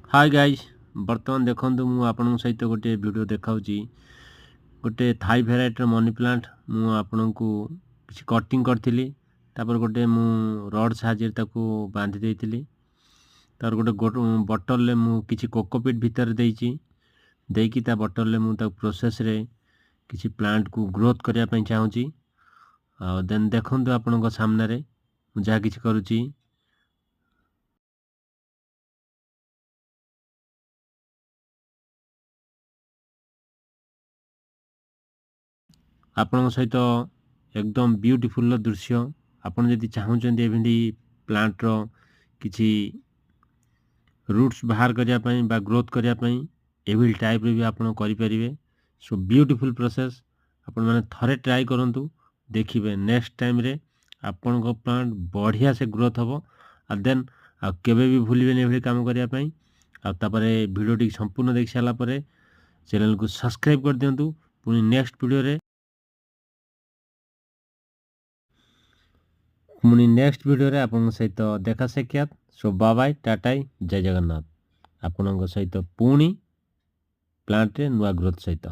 Hi guys बर्तमान देखूँ मु आपण सहित गोटे वीडियो देखाऊँगी गोटे थाई भेराइटर मनी प्लांट मु आपण को किसी कटिंग करी गोटे मु रड साहाଯ୍य ताकू बांधी देती तार गोटे बटल मु किसी कोकोपीट भितर देकी ता बटल मु प्रोसेस रे किसी प्लांट को ग्रोथ करने चाहूँगी देन देखूँ आपण सामने जहाँ किसी करुँची आपण सहित एकदम ब्यूटीफुल दृश्य आपण जदि चाहूँगी एमती प्लांटर किसी रूट्स बाहर करने बा ग्रोथ करने एभली टाइप भी आप करें। सो ब्यूटीफुल प्रोसेस आपण मैंने थरे ट्राई करूँ देखिए नेक्स्ट टाइम रे आपण प्लांट बढ़िया से ग्रोथ हम आ देन केवे भी भूलिए एभली काम करने वीडियो टी संपूर्ण देख सारापर चैनल को सब्सक्राइब कर दिंतु पुणी नेक्स्ट वीडियो रे आपण सहित देखा साक्षात। सो बाय बाय टाटा जय जगन्नाथ आपण सहित पुणी प्लांट नुआ ग्रोथ सहित।